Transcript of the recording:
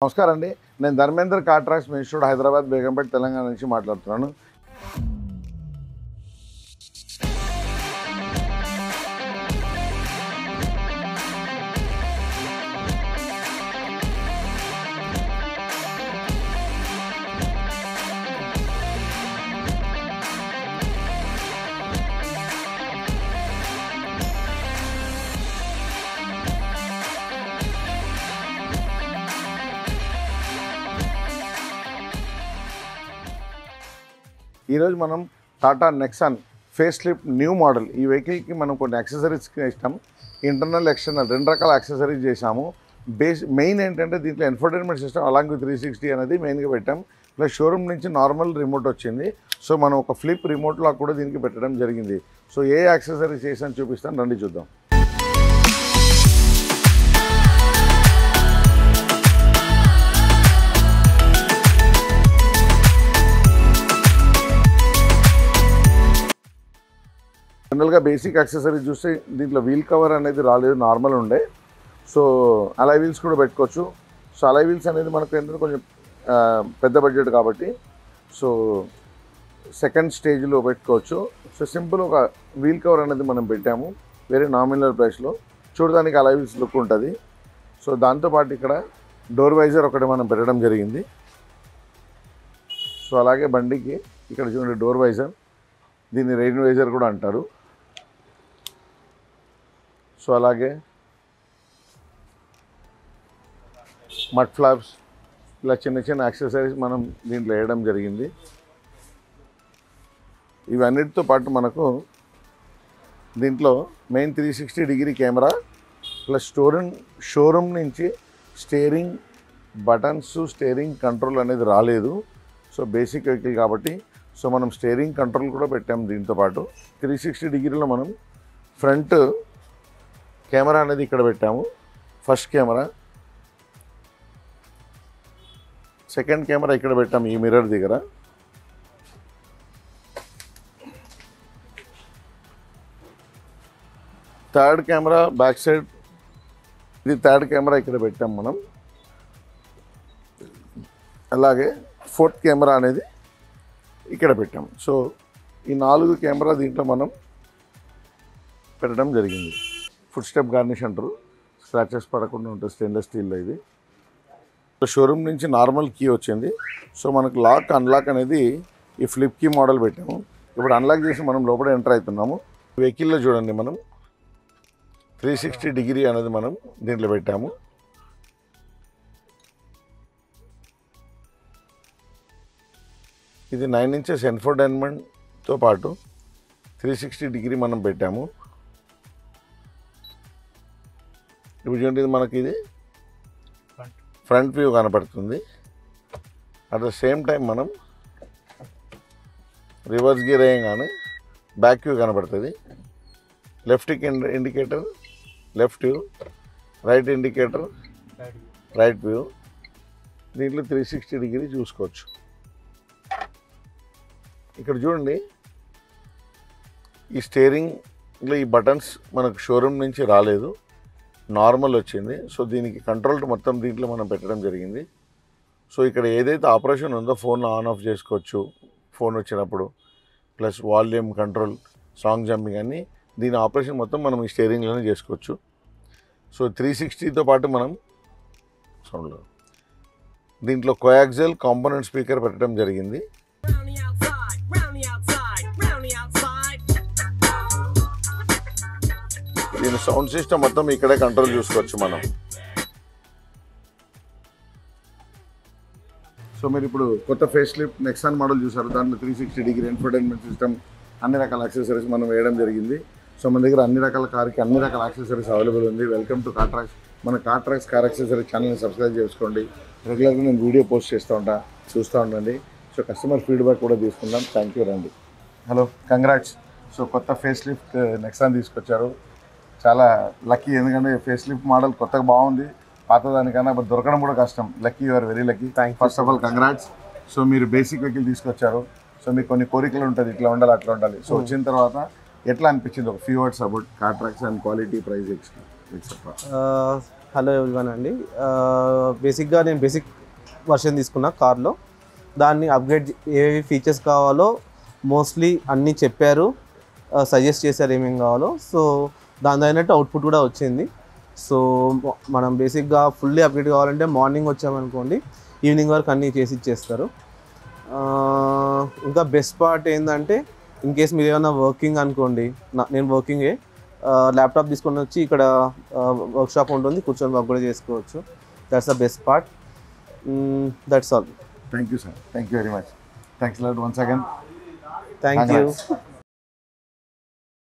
నమస్కారం అండి. నేను Dharmendra car tracks main store Hyderabad Begumpet Telangana నుంచి మాట్లాడుతున్నాను. ఈరోజు మనం Tata Nexon face lift new model ఈ వెహికల్కి మనం కొన్ని యాక్సెసరీస్ ఇస్తాం. ఇంటర్నల్ ఎక్స్టర్నల్ రెండు రకాల యాక్సెసరీస్ చేసాము. మెయిన్ ఏంటంటే దీంట్లో ఇన్ఫోటైన్మెంట్ సిస్టమ్ అలాంగ్ విత్ 360 అనేది మెయిన్గా పెట్టాం. ప్లస్ షోరూమ్ నుంచి నార్మల్ రిమోట్ వచ్చింది. సో మనం ఒక ఫ్లిప్ రిమోట్లో కూడా దీనికి పెట్టడం జరిగింది. సో ఏ యాక్సెసరీస్ చేసాను చూపిస్తాను, రండి చూద్దాం. జనరల్గా బేసిక్ యాక్సెసరీస్ చూస్తే దీంట్లో వీల్ కవర్ అనేది రాలేదు, నార్మల్ ఉండే. సో అలాయ్ వీల్స్ కూడా పెట్టుకోవచ్చు. సో అలాయ్ వీల్స్ అనేది మనకు ఏంటంటే కొంచెం పెద్ద బడ్జెట్ కాబట్టి సో సెకండ్ స్టేజ్లో పెట్టుకోవచ్చు. సో సింపుల్ ఒక వీల్ కవర్ అనేది మనం పెట్టాము వెరీ నామినల్ ప్రైస్లో. చూడడానికి అలాయ్ వీల్స్ లుక్ ఉంటుంది. సో దాంతోపాటు ఇక్కడ డోర్ వైజర్ ఒకటి మనం పెట్టడం జరిగింది. సో అలాగే బండికి ఇక్కడ చూడండి డోర్ వైజర్, దీన్ని రెయిన్ వైజర్ కూడా అంటారు. సో అలాగే మడ్ ఫ్లాప్స్, ఇలా చిన్న చిన్న యాక్సెసరీస్ మనం దీంట్లో వేయడం జరిగింది. ఇవన్నిటితో పాటు మనకు దీంట్లో main 360 degree camera plus showroom నుంచి స్టీరింగ్ బటన్స్, స్టీరింగ్ కంట్రోల్ అనేది రాలేదు. సో బేసిక్ వెహికల్ కాబట్టి సో మనం స్టీరింగ్ కంట్రోల్ కూడా పెట్టాము. దీంతో పాటు 360 డిగ్రీలో మనం ఫ్రంట్ కెమెరా అనేది ఇక్కడ పెట్టాము. ఫస్ట్ కెమెరా, సెకండ్ కెమెరా ఇక్కడ పెట్టాము ఈ మిర్రర్ దగ్గర. థర్డ్ కెమెరా బ్యాక్ సైడ్, ఇది థర్డ్ కెమెరా ఇక్కడ పెట్టాము మనం. అలాగే ఫోర్త్ కెమెరా అనేది ఇక్కడ పెట్టాము. సో ఈ 4 కెమెరా దీంట్లో మనం పెట్టడం జరిగింది. ఫుట్ స్టెప్ గార్నిష్ అంటారు, స్క్రాచెస్ పడకుండా ఉంటుంది స్టెయిన్లెస్ స్టీల్లో. ఇది షోరూమ్ నుంచి నార్మల్ కీ వచ్చింది. సో మనకు లాక్ అన్లాక్ అనేది ఈ ఫ్లిప్ కీ మోడల్ పెట్టాము. ఇప్పుడు అన్లాక్ చేసి మనం లోపల ఎంటర్ అవుతున్నాము. వెహికల్లో చూడండి మనం 360 డిగ్రీ అనేది మనం దీంట్లో పెట్టాము. ఇది 9 ఇంచెస్ ఇన్ఫోటైన్మెంట్తో పాటు 360 డిగ్రీ మనం పెట్టాము. ఇప్పుడు చూడండి మనకి ఇది ఫ్రంట్ వ్యూ కనపడుతుంది. అట్ ద సేమ్ టైం మనం రివర్స్ గేర్ వేయగానే బ్యాక్ వ్యూ కనపడుతుంది. Left indicator left view, right indicator right view. దీంట్లో 360 డిగ్రీ చూసుకోవచ్చు. ఇక్కడ చూడండి ఈ స్టీరింగ్లో ఈ బటన్స్ మనకు షోరూమ్ నుంచి రాలేదు, నార్మల్ వచ్చింది. సో దీనికి కంట్రోల్ మొత్తం దీంట్లో మనం పెట్టడం జరిగింది. సో ఇక్కడ ఏదైతే ఆపరేషన్ ఉందో ఫోన్లో ఆన్ ఆఫ్ చేసుకోవచ్చు ఫోన్ వచ్చినప్పుడు, plus volume control, song jumping అన్నీ దీని ఆపరేషన్ మొత్తం మనం ఈ స్టీరింగ్లోనే చేసుకోవచ్చు. సో 360తో పాటు మనం సౌండ్లో దీంట్లో కోయాక్సిల్ కాంపోనెంట్ స్పీకర్ పెట్టడం జరిగింది. దీని సౌండ్ సిస్టమ్ మొత్తం ఇక్కడే కంట్రోల్ చూసుకోవచ్చు మనం. సో మీరు ఇప్పుడు కొత్త ఫేస్ లిఫ్ట్ నెక్సాన్ మోడల్ చూసారు. దాంట్లో 360 డిగ్రీ ఇన్ఫోటైన్మెంట్ సిస్టమ్, అన్ని రకాల యాక్సెసరీస్ మనం వేయడం జరిగింది. సో మన దగ్గర అన్ని రకాల కార్కి అన్ని రకాల యాక్సెసరీస్ అవైలబుల్ ఉంది. Welcome to car tracks. మన కార్ ట్రాక్స్ కార్ యాక్సెసరీస్ ఛానల్ని సబ్స్క్రైబ్ చేసుకోండి. రెగ్యులర్గా నేను వీడియో పోస్ట్ చేస్తూ ఉంటా, చూస్తూ ఉండండి. సో కస్టమర్ ఫీడ్బ్యాక్ కూడా తీసుకుందాం. Thank you. రండి. Hello, congrats. సో కొత్త ఫేస్ లిఫ్ట్ నెక్సాన్ తీసుకొచ్చారు. చాలా లక్కీ, ఎందుకంటే ఫేస్ లిఫ్ట్ మోడల్ కొత్తగా బాగుంది, పాతదానికన్నా బట్ దొరకడం కూడా కష్టం. Lucky, you're very lucky. First of all congrats. So మీరు బేసిక్ వెహికల్ తీసుకొచ్చారు. సో మీకు కొన్ని కోరికలు ఉంటుంది, ఇట్లా ఉండాలి అట్లా ఉండాలి. సో వచ్చిన తర్వాత ఎట్లా అనిపించింది? ఒక few words about car tracks and quality, price, etcetera. Hello everyone అండి. బేసిక్గా నేను బేసిక్ వర్షన్ తీసుకున్నా కార్లో. దాన్ని అప్గ్రేడ్ ఏవి ఫీచర్స్ కావాలో మోస్ట్లీ అన్నీ చెప్పారు, సజెస్ట్ చేశారు ఏమేమి కావాలో. సో దాని తగినట్టు అవుట్పుట్ కూడా వచ్చింది. సో మనం బేసిక్గా ఫుల్లీ అప్గ్రేడ్ కావాలంటే మార్నింగ్ వచ్చామనుకోండి, ఈవినింగ్ వరకు అన్నీ చేసి ఇచ్చేస్తారు. ఇంకా బెస్ట్ పార్ట్ ఏంటంటే, ఇన్ కేస్ మీరు ఏమైనా వర్కింగ్ అనుకోండి, నేను వర్కింగే, ల్యాప్టాప్ తీసుకొని వచ్చి ఇక్కడ వర్క్షాప్ ఉంటుంది, కూర్చొని వర్క్ కూడా చేసుకోవచ్చు. That's the best part. That's all. Thank you sir, thank you very much. Thanks lot once again. Thank you.